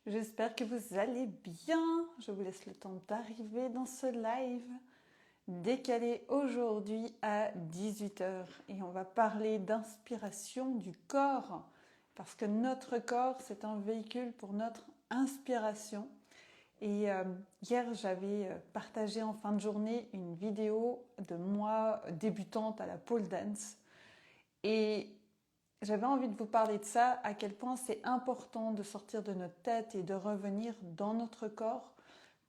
J'espère que vous allez bien. Je vous laisse le temps d'arriver dans ce live décalé aujourd'hui à 18 heures et on va parler d'inspiration du corps parce que notre corps c'est un véhicule pour notre inspiration. Et hier j'avais partagé en fin de journée une vidéo de moi débutante à la pole dance et j'avais envie de vous parler de ça, à quel point c'est important de sortir de notre tête et de revenir dans notre corps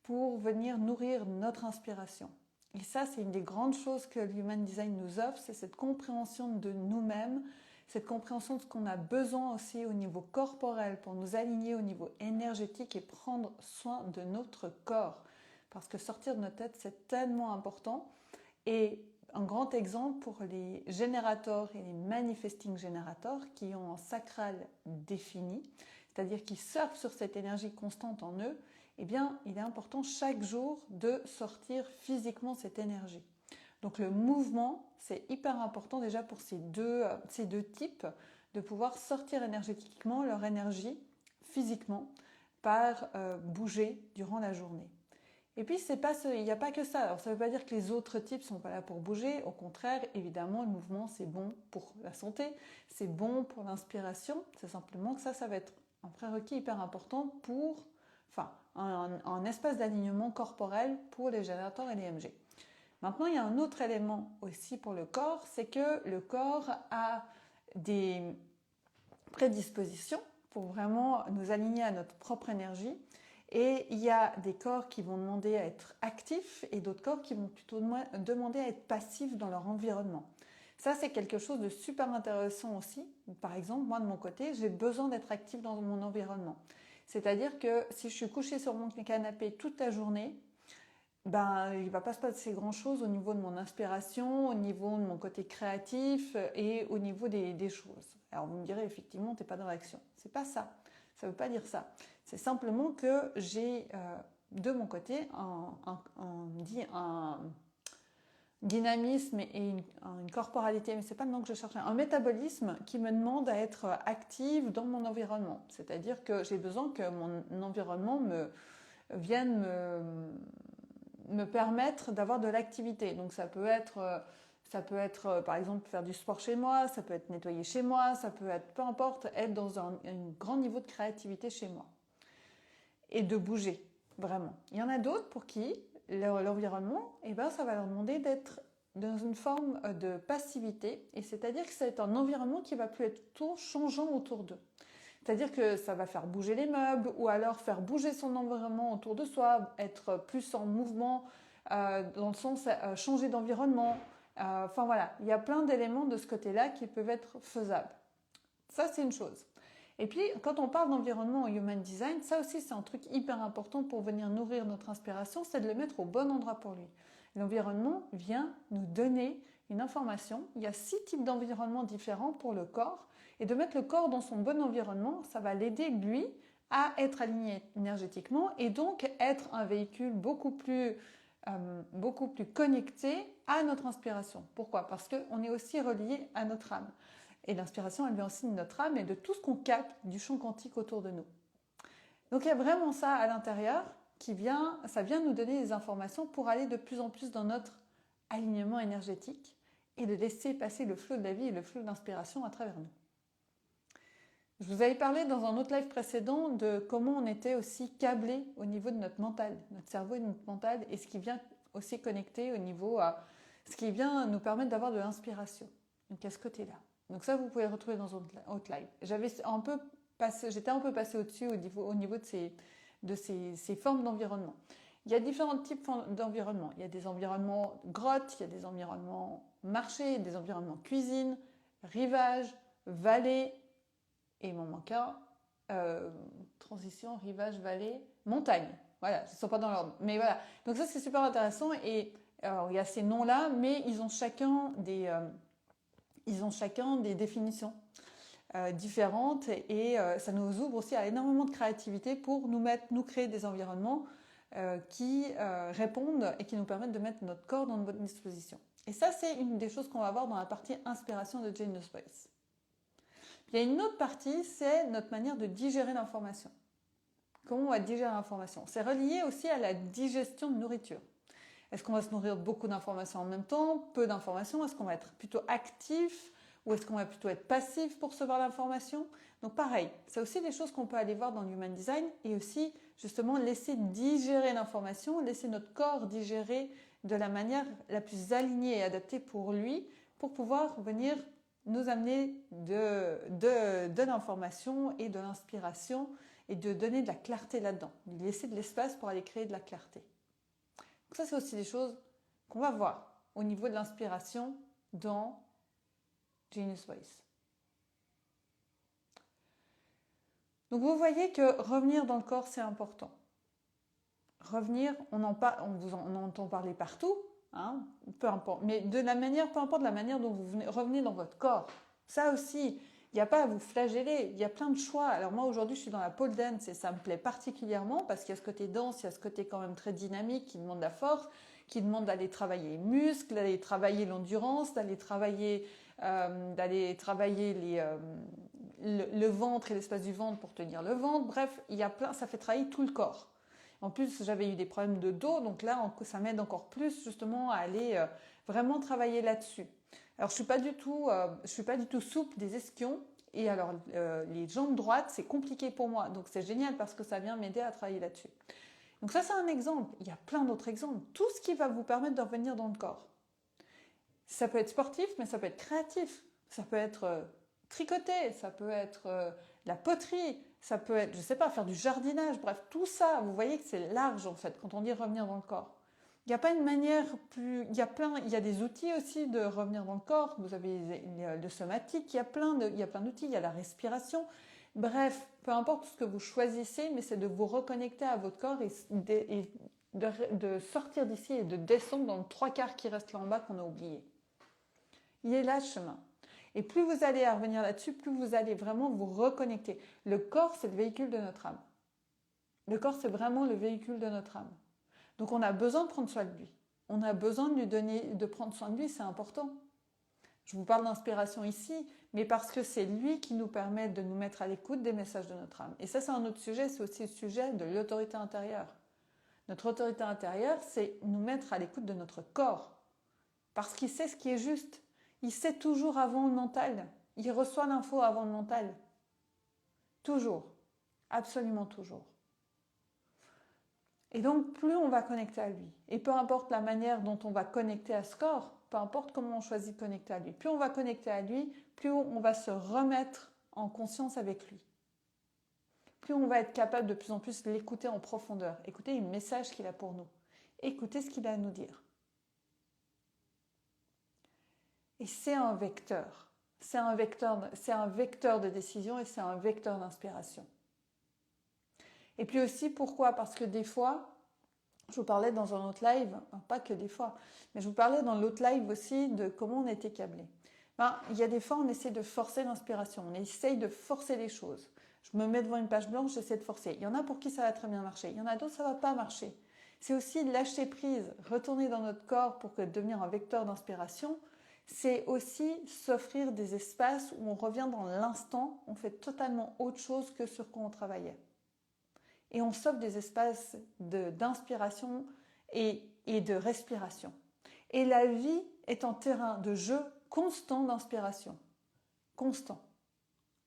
pour venir nourrir notre inspiration. Et ça, c'est une des grandes choses que l'Human Design nous offre, c'est cette compréhension de nous-mêmes, cette compréhension de ce qu'on a besoin aussi au niveau corporel pour nous aligner au niveau énergétique et prendre soin de notre corps. Parce que sortir de notre tête, c'est tellement important. Et un grand exemple pour les générateurs et les manifesting générateurs qui ont un sacral défini, c'est-à-dire qui surfent sur cette énergie constante en eux, eh bien, il est important chaque jour de sortir physiquement cette énergie. Donc le mouvement, c'est hyper important déjà pour ces deux types, de pouvoir sortir énergétiquement leur énergie physiquement par bouger durant la journée. Et puis il n'y a pas que ça. Alors ça ne veut pas dire que les autres types sont pas là pour bouger. Au contraire, évidemment, le mouvement c'est bon pour la santé, c'est bon pour l'inspiration. C'est simplement que ça va être un prérequis hyper important pour, un espace d'alignement corporel pour les générateurs et les MG. Maintenant, il y a un autre élément aussi pour le corps, c'est que le corps a des prédispositions pour vraiment nous aligner à notre propre énergie. Et il y a des corps qui vont demander à être actifs et d'autres corps qui vont plutôt demander à être passifs dans leur environnement. Ça, c'est quelque chose de super intéressant aussi. Par exemple, moi, de mon côté, j'ai besoin d'être actif dans mon environnement. C'est-à-dire que si je suis couchée sur mon canapé toute la journée, il va pas se passer grand-chose au niveau de mon inspiration, au niveau de mon côté créatif et au niveau des choses. Alors vous me direz, effectivement, t'es pas dans l'action. C'est pas ça. Ça veut pas dire ça. C'est simplement que j'ai de mon côté un dynamisme et une corporalité, mais c'est pas le nom que je cherchais, un métabolisme qui me demande à être active dans mon environnement. C'est-à-dire que j'ai besoin que mon environnement vienne me permettre d'avoir de l'activité. Donc ça peut être par exemple faire du sport chez moi, ça peut être nettoyer chez moi, ça peut être peu importe, être dans un grand niveau de créativité chez moi et de bouger vraiment. Il y en a d'autres pour qui l'environnement, ça va leur demander d'être dans une forme de passivité, et c'est-à-dire que c'est un environnement qui va plus être tout changeant autour d'eux. C'est-à-dire que ça va faire bouger les meubles ou alors faire bouger son environnement autour de soi, être plus en mouvement, dans le sens changer d'environnement. Voilà, il y a plein d'éléments de ce côté-là qui peuvent être faisables. Ça, c'est une chose. Et puis, quand on parle d'environnement au Human Design, ça aussi, c'est un truc hyper important pour venir nourrir notre inspiration, c'est de le mettre au bon endroit pour lui. L'environnement vient nous donner une information. Il y a 6 types d'environnements différents pour le corps. Et de mettre le corps dans son bon environnement, ça va l'aider, lui, à être aligné énergétiquement et donc être un véhicule beaucoup plus connecté à notre inspiration. Pourquoi? Parce qu'on est aussi relié à notre âme. Et l'inspiration, elle vient aussi de notre âme et de tout ce qu'on capte du champ quantique autour de nous. Donc il y a vraiment ça à l'intérieur ça vient nous donner des informations pour aller de plus en plus dans notre alignement énergétique et de laisser passer le flot de la vie et le flot d'inspiration à travers nous. Je vous avais parlé dans un autre live précédent de comment on était aussi câblé au niveau de notre mental, notre cerveau et notre mental, et ce qui vient aussi connecter au niveau à ce qui vient nous permettre d'avoir de l'inspiration. Donc à ce côté-là. Donc ça, vous pouvez le retrouver dans un autre live. J'étais un peu passé au-dessus au niveau de ces formes d'environnement. Il y a différents types d'environnements. Il y a des environnements grottes, il y a des environnements marché, des environnements cuisine, rivage, vallée, et il m'en manque un, transition, rivage, vallée, montagne. Voilà, ce ne sont pas dans l'ordre. Mais voilà, donc ça c'est super intéressant. Et alors, il y a ces noms-là, mais ils ont chacun des définitions différentes et ça nous ouvre aussi à énormément de créativité pour nous créer des environnements qui répondent et qui nous permettent de mettre notre corps dans de bonnes dispositions. Et ça, c'est une des choses qu'on va voir dans la partie inspiration de Genius Voice. Il y a une autre partie, c'est notre manière de digérer l'information. Comment on va digérer l'information? C'est relié aussi à la digestion de nourriture. Est-ce qu'on va se nourrir de beaucoup d'informations en même temps, peu d'informations? Est-ce qu'on va être plutôt actif ou est-ce qu'on va plutôt être passif pour recevoir l'information? Donc pareil, c'est aussi des choses qu'on peut aller voir dans l'Human Design et aussi justement laisser digérer l'information, laisser notre corps digérer de la manière la plus alignée et adaptée pour lui pour pouvoir venir nous amener de l'information et de l'inspiration et de donner de la clarté là-dedans, de laisser de l'espace pour aller créer de la clarté. Donc ça, c'est aussi des choses qu'on va voir au niveau de l'inspiration dans Genius Voice. Donc vous voyez que revenir dans le corps, c'est important. Revenir, on en entend parler partout, hein, peu importe, mais de la manière, peu importe la manière dont vous revenez dans votre corps. Ça aussi, il n'y a pas à vous flageller, il y a plein de choix. Alors moi aujourd'hui je suis dans la pole dance et ça me plaît particulièrement parce qu'il y a ce côté danse, il y a ce côté quand même très dynamique qui demande la force, qui demande d'aller travailler les muscles, d'aller travailler l'endurance, d'aller travailler le ventre et l'espace du ventre pour tenir le ventre. Bref, il y a plein, ça fait travailler tout le corps. En plus, j'avais eu des problèmes de dos, donc là, ça m'aide encore plus justement à aller vraiment travailler là-dessus. Alors, je suis pas du tout souple des ischions. Et alors, les jambes droites, c'est compliqué pour moi. Donc, c'est génial parce que ça vient m'aider à travailler là-dessus. Donc ça, c'est un exemple. Il y a plein d'autres exemples. Tout ce qui va vous permettre de revenir dans le corps. Ça peut être sportif, mais ça peut être créatif. Ça peut être tricoter, ça peut être la poterie, ça peut être, je sais pas, faire du jardinage. Bref, tout ça, vous voyez que c'est large en fait quand on dit revenir dans le corps. Il n'y a pas une manière plus... Il y a des outils aussi de revenir dans le corps. Vous avez le somatique, il y a plein d'outils, il y a la respiration. Bref, peu importe ce que vous choisissez, mais c'est de vous reconnecter à votre corps et de sortir d'ici et de descendre dans le trois quarts qui reste là en bas qu'on a oublié. Il est là le chemin. Et plus vous allez à revenir là-dessus, plus vous allez vraiment vous reconnecter. Le corps, c'est le véhicule de notre âme. Le corps, c'est vraiment le véhicule de notre âme. Donc on a besoin de prendre soin de lui. On a besoin de prendre soin de lui, c'est important. Je vous parle d'inspiration ici, mais parce que c'est lui qui nous permet de nous mettre à l'écoute des messages de notre âme. Et ça, c'est un autre sujet, c'est aussi le sujet de l'autorité intérieure. Notre autorité intérieure, c'est nous mettre à l'écoute de notre corps. Parce qu'il sait ce qui est juste. Il sait toujours avant le mental. Il reçoit l'info avant le mental. Toujours. Absolument toujours. Et donc, plus on va connecter à lui, et peu importe la manière dont on va connecter à ce corps, peu importe comment on choisit de connecter à lui, plus on va connecter à lui, plus on va se remettre en conscience avec lui. Plus on va être capable de plus en plus l'écouter en profondeur, écouter les messages qu'il a pour nous, écouter ce qu'il a à nous dire. Et c'est un vecteur. C'est un vecteur de décision et c'est un vecteur d'inspiration. Et puis aussi, pourquoi? Parce que des fois, je vous parlais dans un autre live, pas que des fois, mais je vous parlais dans l'autre live aussi de comment on était câblé. Il y a des fois, on essaie de forcer l'inspiration, on essaye de forcer les choses. Je me mets devant une page blanche, j'essaie de forcer. Il y en a pour qui ça va très bien marcher, il y en a d'autres, ça va pas marcher. C'est aussi lâcher prise, retourner dans notre corps pour devenir un vecteur d'inspiration. C'est aussi s'offrir des espaces où on revient dans l'instant, on fait totalement autre chose que sur quoi on travaillait. Et on s'offre des espaces d'inspiration et de respiration. Et la vie est un terrain de jeu constant d'inspiration. Constant.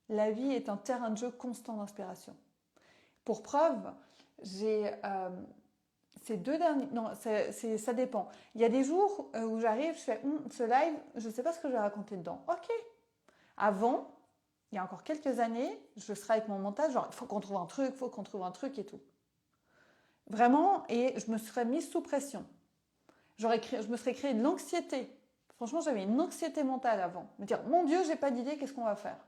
La vie est un terrain de jeu constant d'inspiration. Pour preuve, j'ai... ces 2 derniers... Non, ça dépend. Il y a des jours où j'arrive, je fais ce live, je ne sais pas ce que je vais raconter dedans. Ok. Avant, il y a encore quelques années, je serais avec mon mental, genre, il faut qu'on trouve un truc et tout. Vraiment, et je me serais mise sous pression. Je me serais créé de l'anxiété. Franchement, j'avais une anxiété mentale avant. Me dire, mon Dieu, j'ai pas d'idée, qu'est-ce qu'on va faire?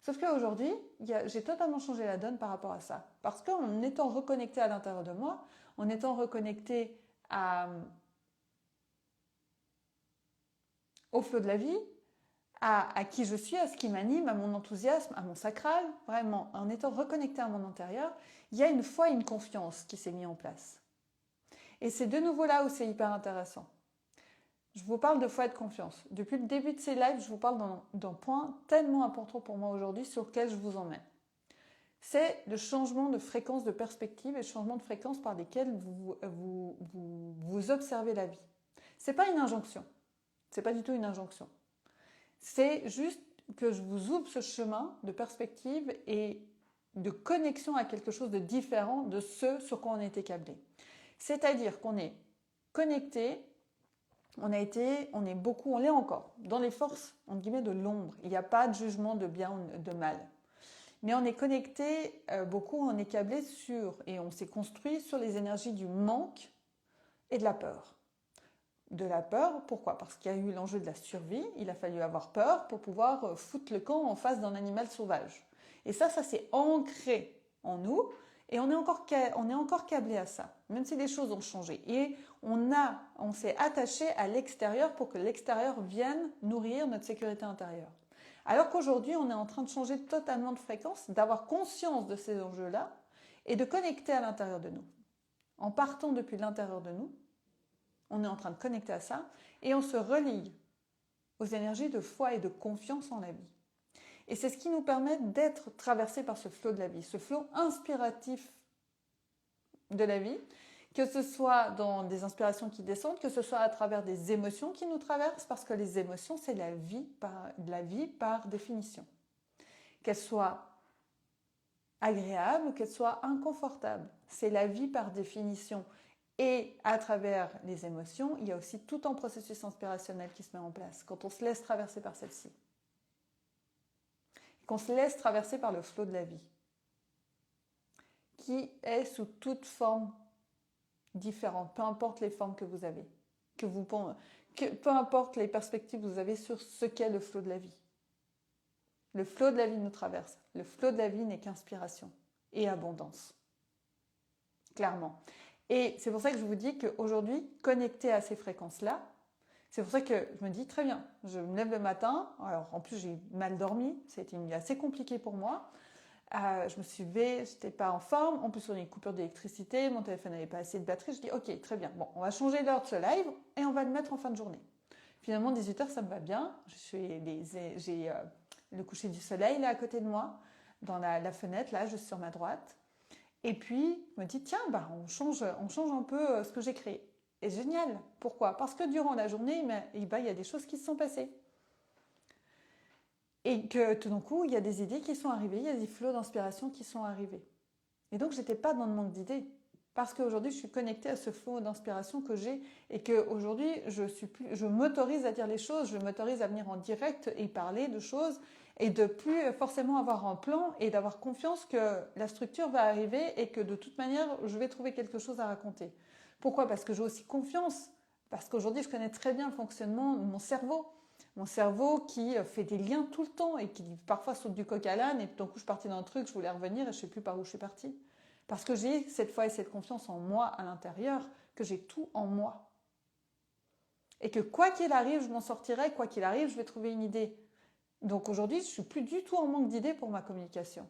Sauf qu'aujourd'hui, j'ai totalement changé la donne par rapport à ça. Parce qu'en étant reconnecté à l'intérieur de moi, en étant reconnecté au flot de la vie, à qui je suis, à ce qui m'anime, à mon enthousiasme, à mon sacral, vraiment, en étant reconnecté à mon intérieur, il y a une foi et une confiance qui s'est mis en place. Et c'est de nouveau là où c'est hyper intéressant. Je vous parle de foi et de confiance. Depuis le début de ces lives, je vous parle d'un point tellement important pour moi aujourd'hui sur lequel je vous emmène. c'est le changement de fréquence, de perspective et le changement de fréquence par lesquels vous observez la vie. Ce n'est pas une injonction. Ce n'est pas du tout une injonction. C'est juste que je vous ouvre ce chemin de perspective et de connexion à quelque chose de différent de ce sur quoi on a été câblé. C'est-à-dire qu'on est connecté, on est beaucoup, on l'est encore, dans les forces, entre guillemets, de l'ombre. Il n'y a pas de jugement de bien ou de mal. Mais on est connecté beaucoup, on est câblé sur, et on s'est construit sur les énergies du manque et de la peur. De la peur, pourquoi? Parce qu'il y a eu l'enjeu de la survie, il a fallu avoir peur pour pouvoir foutre le camp en face d'un animal sauvage. Et ça s'est ancré en nous, et on est encore câblé à ça, même si les choses ont changé. Et on s'est attaché à l'extérieur pour que l'extérieur vienne nourrir notre sécurité intérieure. Alors qu'aujourd'hui, on est en train de changer totalement de fréquence, d'avoir conscience de ces enjeux-là, et de connecter à l'intérieur de nous. En partant depuis l'intérieur de nous, on est en train de connecter à ça, et on se relie aux énergies de foi et de confiance en la vie. Et c'est ce qui nous permet d'être traversés par ce flot de la vie, ce flot inspiratif de la vie, que ce soit dans des inspirations qui descendent, que ce soit à travers des émotions qui nous traversent, parce que les émotions, c'est la vie par définition. Qu'elles soient agréables ou qu'elles soient inconfortables, c'est la vie par définition. Et à travers les émotions, il y a aussi tout un processus inspirationnel qui se met en place, quand on se laisse traverser par celle-ci. Qu'on se laisse traverser par le flot de la vie, qui est sous toute forme différente, peu importe les formes que vous avez, peu importe les perspectives que vous avez sur ce qu'est le flot de la vie. Le flot de la vie nous traverse. Le flot de la vie n'est qu'inspiration et abondance. Clairement. Et c'est pour ça que je vous dis qu'aujourd'hui, connecté à ces fréquences-là, c'est pour ça que je me dis, très bien, je me lève le matin, alors en plus j'ai mal dormi, c'était une nuit assez compliquée pour moi, je me suis levée, je n'étais pas en forme, en plus on a une coupure d'électricité, mon téléphone n'avait pas assez de batterie, je dis ok, très bien, bon, on va changer l'heure de ce live et on va le mettre en fin de journée. Finalement, 18h, ça me va bien, j'ai le coucher du soleil là à côté de moi, dans la fenêtre, là, juste sur ma droite. Et puis, je me dis, tiens, on change un peu ce que j'ai créé. Et génial. Pourquoi? Parce que durant la journée, il y a des choses qui se sont passées. Et que tout d'un coup, il y a des idées qui sont arrivées, il y a des flots d'inspiration qui sont arrivés. Et donc, je n'étais pas dans le manque d'idées. Parce qu'aujourd'hui, je suis connectée à ce flot d'inspiration que j'ai et qu'aujourd'hui, je m'autorise à dire les choses, je m'autorise à venir en direct et parler de choses et de plus forcément avoir un plan et d'avoir confiance que la structure va arriver et que de toute manière, je vais trouver quelque chose à raconter. Pourquoi? Parce que j'ai aussi confiance. Parce qu'aujourd'hui, je connais très bien le fonctionnement de mon cerveau. Mon cerveau qui fait des liens tout le temps et qui parfois saute du coq à l'âne et d'un coup, je suis partie d'un truc, je voulais revenir et je ne sais plus par où je suis partie. Parce que j'ai cette foi et cette confiance en moi à l'intérieur, que j'ai tout en moi. Et que quoi qu'il arrive, je m'en sortirai, quoi qu'il arrive, je vais trouver une idée. Donc aujourd'hui, je ne suis plus du tout en manque d'idées pour ma communication.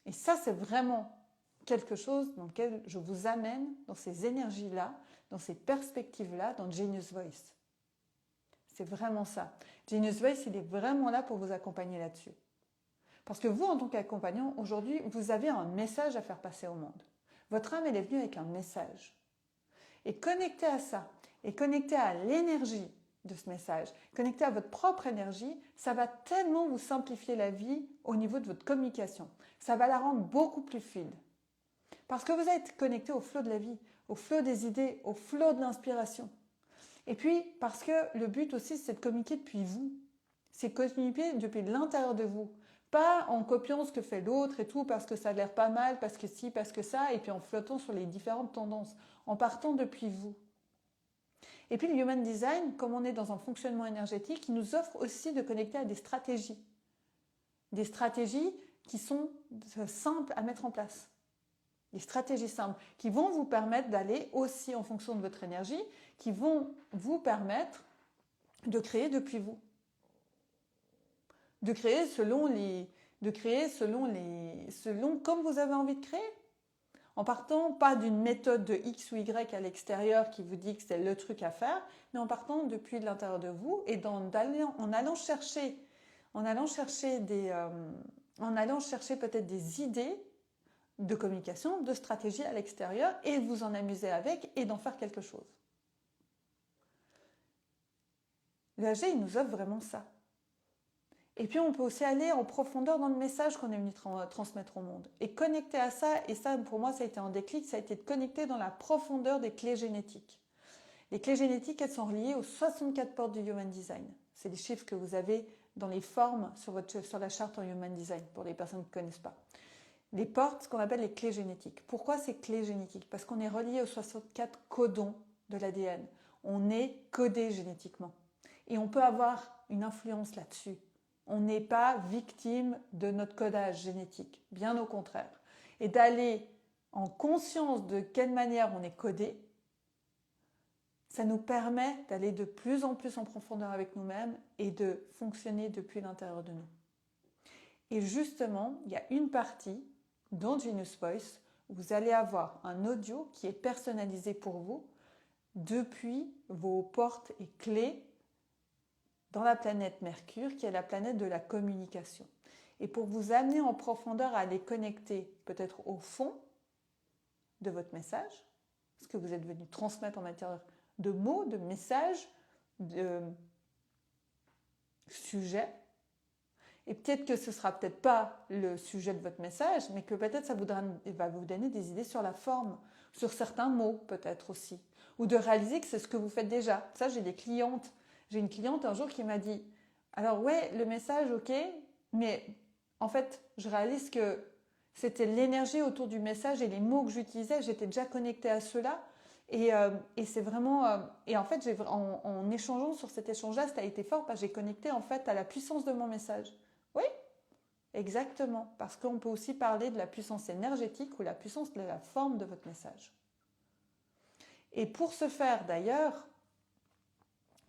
Et ça, c'est vraiment quelque chose dans lequel je vous amène, dans ces énergies-là, dans ces perspectives-là, dans Genius Voice. C'est vraiment ça. Genius Voice, il est vraiment là pour vous accompagner là-dessus. Parce que vous, en tant qu'accompagnant, aujourd'hui, vous avez un message à faire passer au monde. Votre âme, elle est venue avec un message. Et connecté à ça, et connecté à l'énergie de ce message, connecté à votre propre énergie, ça va tellement vous simplifier la vie au niveau de votre communication. Ça va la rendre beaucoup plus fluide. Parce que vous êtes connecté au flot de la vie, au flot des idées, au flot de l'inspiration. Et puis, parce que le but aussi, c'est de communiquer depuis vous. C'est communiquer depuis l'intérieur de vous. Pas en copiant ce que fait l'autre et tout, parce que ça a l'air pas mal, parce que si, parce que ça, et puis en flottant sur les différentes tendances, en partant depuis vous. Et puis le Human Design, comme on est dans un fonctionnement énergétique, il nous offre aussi de connecter à des stratégies. Des stratégies qui sont simples à mettre en place. Des stratégies simples qui vont vous permettre d'aller aussi en fonction de votre énergie, qui vont vous permettre de créer depuis vous. De créer selon comme vous avez envie de créer. En partant pas d'une méthode de X ou Y à l'extérieur qui vous dit que c'est le truc à faire, mais en partant depuis l'intérieur de vous et en allant chercher des en allant chercher peut-être des idées de communication, de stratégie à l'extérieur et vous en amuser avec et d'en faire quelque chose. L'EAG, il nous offre vraiment ça. Et puis on peut aussi aller en profondeur dans le message qu'on est venu transmettre au monde. Et connecter à ça, et ça pour moi ça a été un déclic, ça a été de connecter dans la profondeur des clés génétiques. Les clés génétiques, elles sont reliées aux 64 portes du Human Design. C'est les chiffres que vous avez dans les formes sur la charte en Human Design, pour les personnes qui ne connaissent pas. Les portes, ce qu'on appelle les clés génétiques. Pourquoi ces clés génétiques? Parce qu'on est relié aux 64 codons de l'ADN. On est codé génétiquement. Et on peut avoir une influence là-dessus. On n'est pas victime de notre codage génétique, bien au contraire. Et d'aller en conscience de quelle manière on est codé, ça nous permet d'aller de plus en plus en profondeur avec nous-mêmes et de fonctionner depuis l'intérieur de nous. Et justement, il y a une partie dans Genius Voice où vous allez avoir un audio qui est personnalisé pour vous depuis vos portes et clés dans la planète Mercure, qui est la planète de la communication. Et pour vous amener en profondeur à les connecter peut-être au fond de votre message, ce que vous êtes venu transmettre en matière de mots, de messages, de sujets. Et peut-être que ce ne sera peut-être pas le sujet de votre message, mais que peut-être ça va vous donner des idées sur la forme, sur certains mots peut-être aussi. Ou de réaliser que c'est ce que vous faites déjà. Ça, j'ai des clientes. J'ai une cliente un jour qui m'a dit « Alors ouais, le message, ok, mais en fait, je réalise que c'était l'énergie autour du message et les mots que j'utilisais, j'étais déjà connectée à ceux-là. Et c'est vraiment... et en fait, en échangeant sur cet échange-là, ça a été fort parce que j'ai connecté en fait à la puissance de mon message. Oui, exactement. Parce qu'on peut aussi parler de la puissance énergétique ou la puissance de la forme de votre message. Et pour ce faire d'ailleurs,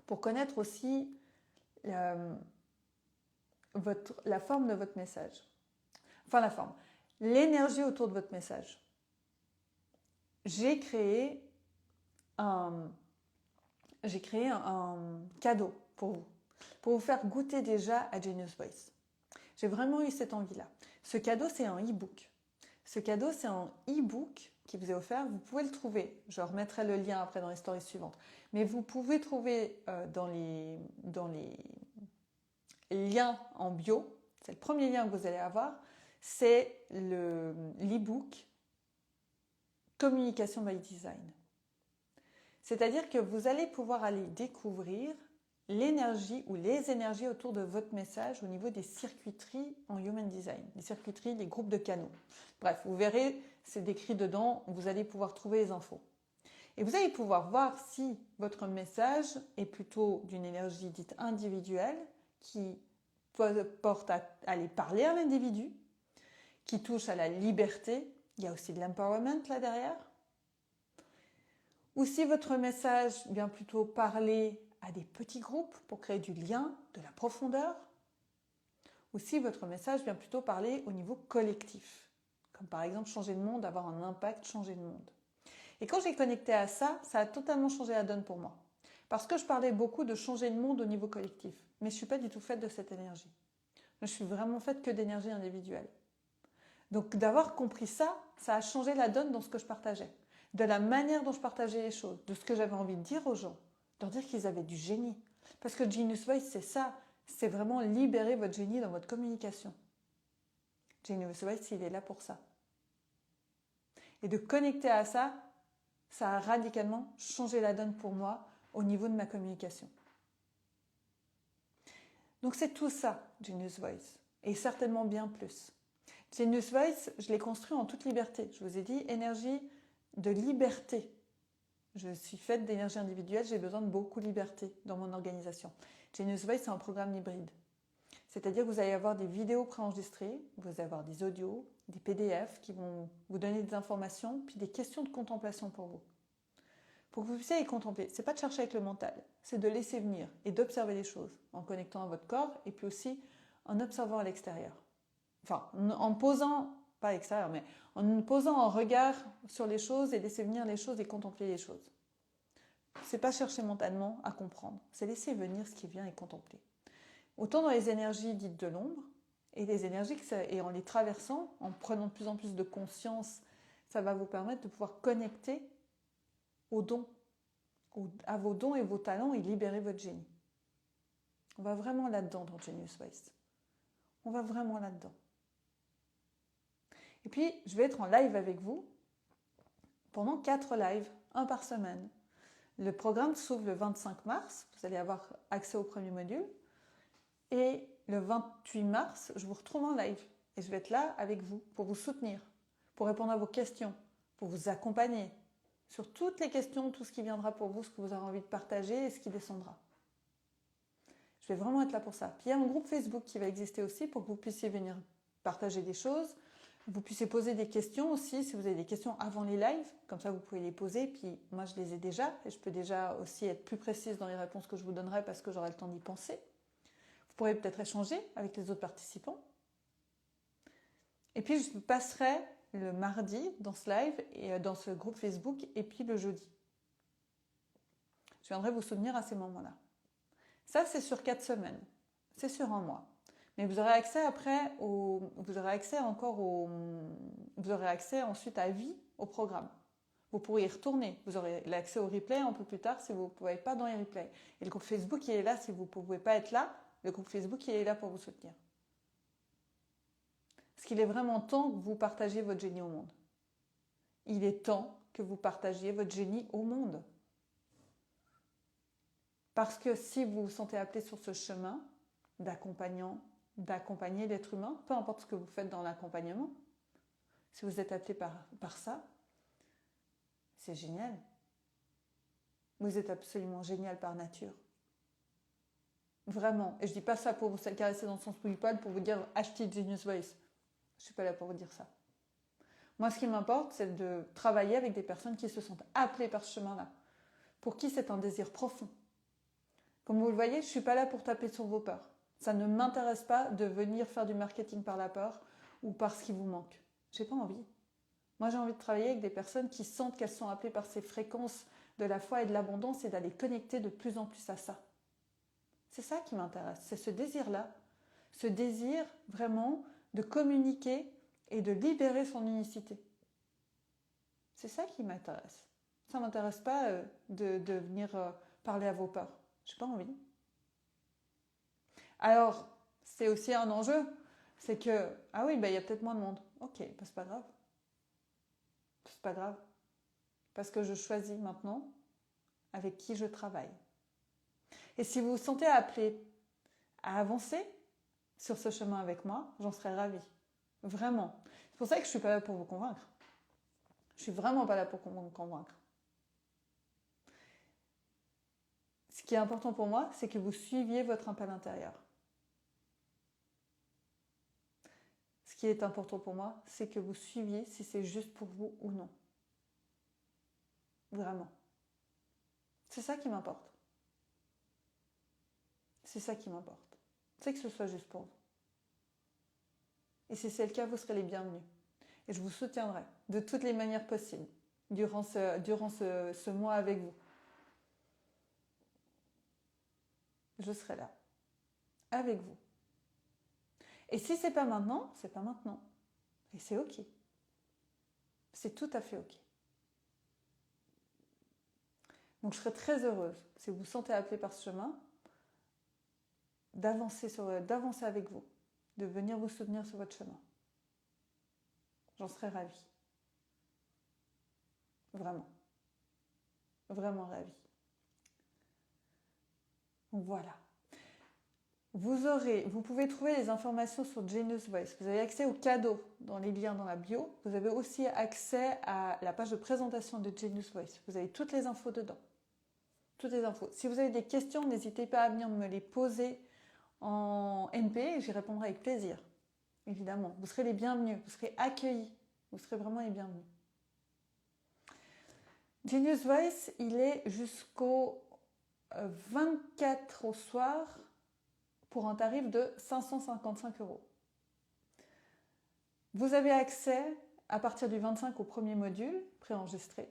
pour connaître aussi la forme de votre message, enfin la forme, l'énergie autour de votre message, j'ai créé un cadeau pour vous faire goûter déjà à Genius Voice. J'ai vraiment eu cette envie-là. Ce cadeau, c'est un e-book. Ce cadeau, c'est un e-book qui vous est offert. Vous pouvez le trouver. Je remettrai le lien après dans les stories suivantes. Mais vous pouvez trouver dans les liens en bio. C'est le premier lien que vous allez avoir. C'est l'e-book Communication by Design. C'est-à-dire que vous allez pouvoir aller découvrir l'énergie ou les énergies autour de votre message au niveau des circuiteries en Human Design. Les circuiteries, les groupes de canaux. Bref, vous verrez, c'est décrit dedans, vous allez pouvoir trouver les infos. Et vous allez pouvoir voir si votre message est plutôt d'une énergie dite individuelle, qui porte à aller parler à l'individu, qui touche à la liberté. Il y a aussi de l'empowerment là derrière. Ou si votre message vient plutôt parler à des petits groupes pour créer du lien, de la profondeur. Ou si votre message vient plutôt parler au niveau collectif, comme par exemple changer le monde, avoir un impact, changer le monde. Et quand j'ai connecté à ça, ça a totalement changé la donne pour moi. Parce que je parlais beaucoup de changer le monde au niveau collectif, mais je ne suis pas du tout faite de cette énergie. Je suis vraiment faite que d'énergie individuelle. Donc d'avoir compris ça, ça a changé la donne dans ce que je partageais. De la manière dont je partageais les choses, de ce que j'avais envie de dire aux gens, de leur dire qu'ils avaient du génie. Parce que Genius Voice, c'est ça, c'est vraiment libérer votre génie dans votre communication. Genius Voice, il est là pour ça. Et de connecter à ça, ça a radicalement changé la donne pour moi au niveau de ma communication. Donc c'est tout ça, Genius Voice, et certainement bien plus. Genius Voice, je l'ai construit en toute liberté. Je vous ai dit, énergie de liberté. Je suis faite d'énergie individuelle, j'ai besoin de beaucoup de liberté dans mon organisation. Genius Voice, c'est un programme hybride. C'est-à-dire que vous allez avoir des vidéos préenregistrées, vous allez avoir des audios, des PDF qui vont vous donner des informations, puis des questions de contemplation pour vous. Pour que vous puissiez les contempler, c'est pas de chercher avec le mental, c'est de laisser venir et d'observer les choses en connectant à votre corps et puis aussi en observant à l'extérieur. Enfin, en posant, pas à l'extérieur, mais en posant un regard sur les choses et laisser venir les choses et contempler les choses. C'est pas chercher mentalement à comprendre, c'est laisser venir ce qui vient et contempler. Autant dans les énergies dites de l'ombre, Et les énergies, et en les traversant, en prenant de plus en plus de conscience, ça va vous permettre de pouvoir connecter aux dons, à vos dons et vos talents et libérer votre génie. On va vraiment là-dedans dans Genius Voice. On va vraiment là-dedans. Et puis, je vais être en live avec vous pendant 4 lives, un par semaine. Le programme s'ouvre le 25 mars, vous allez avoir accès au premier module. Et le 28 mars, je vous retrouve en live. Et je vais être là avec vous pour vous soutenir, pour répondre à vos questions, pour vous accompagner sur toutes les questions, tout ce qui viendra pour vous, ce que vous aurez envie de partager et ce qui descendra. Je vais vraiment être là pour ça. Puis il y a un groupe Facebook qui va exister aussi pour que vous puissiez venir partager des choses. Vous puissiez poser des questions aussi, si vous avez des questions avant les lives, comme ça vous pouvez les poser, puis moi je les ai déjà, et je peux déjà aussi être plus précise dans les réponses que je vous donnerai parce que j'aurai le temps d'y penser. Vous pourrez peut-être échanger avec les autres participants. Et puis je passerai le mardi dans ce live, et dans ce groupe Facebook, et puis le jeudi. Je viendrai vous soutenir à ces moments-là. Ça c'est sur 4 semaines, c'est sur un mois. Mais vous aurez accès vous aurez accès ensuite à vie au programme. Vous pourrez y retourner. Vous aurez l'accès au replay un peu plus tard si vous ne pouvez pas dans les replays. Et le groupe Facebook, il est là si vous ne pouvez pas être là. Le groupe Facebook, il est là pour vous soutenir. Parce qu'il est vraiment temps que vous partagiez votre génie au monde. Il est temps que vous partagiez votre génie au monde. Parce que si vous vous sentez appelé sur ce chemin d'accompagner l'être humain, peu importe ce que vous faites dans l'accompagnement, si vous êtes appelé par ça, c'est génial. Vous êtes absolument génial par nature. Vraiment. Et je ne dis pas ça pour vous caresser dans le sens spirituel, pour vous dire achetez Genius Voice. Je ne suis pas là pour vous dire ça. Moi, ce qui m'importe, c'est de travailler avec des personnes qui se sentent appelées par ce chemin-là, pour qui c'est un désir profond. Comme vous le voyez, je ne suis pas là pour taper sur vos peurs. Ça ne m'intéresse pas de venir faire du marketing par la peur ou par ce qui vous manque. Je n'ai pas envie. Moi, j'ai envie de travailler avec des personnes qui sentent qu'elles sont appelées par ces fréquences de la foi et de l'abondance et d'aller connecter de plus en plus à ça. C'est ça qui m'intéresse, c'est ce désir-là. Ce désir vraiment de communiquer et de libérer son unicité. C'est ça qui m'intéresse. Ça ne m'intéresse pas de venir parler à vos peurs. Je n'ai pas envie. Alors, c'est aussi un enjeu. C'est que, ah oui, il y a peut-être moins de monde. Ok, c'est pas grave. C'est pas grave. Parce que je choisis maintenant avec qui je travaille. Et si vous vous sentez appelé à avancer sur ce chemin avec moi, j'en serais ravie. Vraiment. C'est pour ça que je ne suis pas là pour vous convaincre. Je ne suis vraiment pas là pour vous convaincre. Ce qui est important pour moi, c'est que vous suiviez votre appel intérieur. Ce qui est important pour moi, c'est que vous suiviez si c'est juste pour vous ou non. Vraiment. C'est ça qui m'importe. C'est ça qui m'importe. C'est que ce soit juste pour vous. Et si c'est le cas, vous serez les bienvenus. Et je vous soutiendrai de toutes les manières possibles durant ce mois avec vous. Je serai là, avec vous. Et si c'est pas maintenant, c'est pas maintenant. Et c'est ok. C'est tout à fait ok. Donc je serai très heureuse, si vous vous sentez appelé par ce chemin, d'avancer avec vous, de venir vous soutenir sur votre chemin. J'en serais ravie. Vraiment. Vraiment ravie. Donc voilà. Vous pouvez trouver les informations sur Genius Voice. Vous avez accès aux cadeaux dans les liens dans la bio. Vous avez aussi accès à la page de présentation de Genius Voice. Vous avez toutes les infos dedans. Toutes les infos. Si vous avez des questions, n'hésitez pas à venir me les poser en NP et j'y répondrai avec plaisir. Évidemment. Vous serez les bienvenus. Vous serez accueillis. Vous serez vraiment les bienvenus. Genius Voice, il est jusqu'au 24 au soir pour un tarif de 555 €. Vous avez accès à partir du 25 au premier module préenregistré.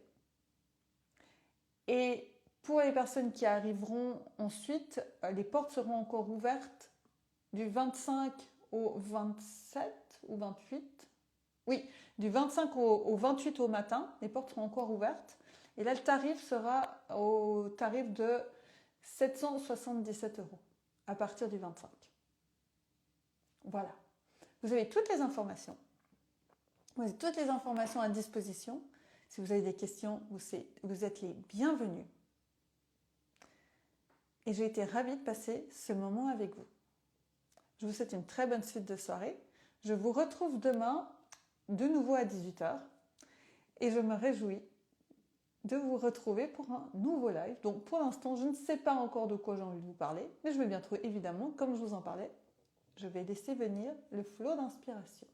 Et pour les personnes qui arriveront ensuite, les portes seront encore ouvertes du 25 au 27 ou 28. Oui, du 25 au 28 au matin, les portes seront encore ouvertes. Et là, le tarif sera au tarif de 777 € à partir du 25. Voilà. Vous avez toutes les informations. Vous avez toutes les informations à disposition. Si vous avez des questions, vous êtes les bienvenus. Et j'ai été ravie de passer ce moment avec vous. Je vous souhaite une très bonne suite de soirée. Je vous retrouve demain, de nouveau à 18h. Et je me réjouis de vous retrouver pour un nouveau live. Donc pour l'instant, je ne sais pas encore de quoi j'ai envie de vous parler, mais je vais bientôt, évidemment, comme je vous en parlais, je vais laisser venir le flot d'inspiration.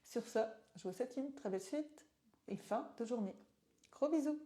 Sur ce, je vous souhaite une très belle suite et fin de journée. Gros bisous!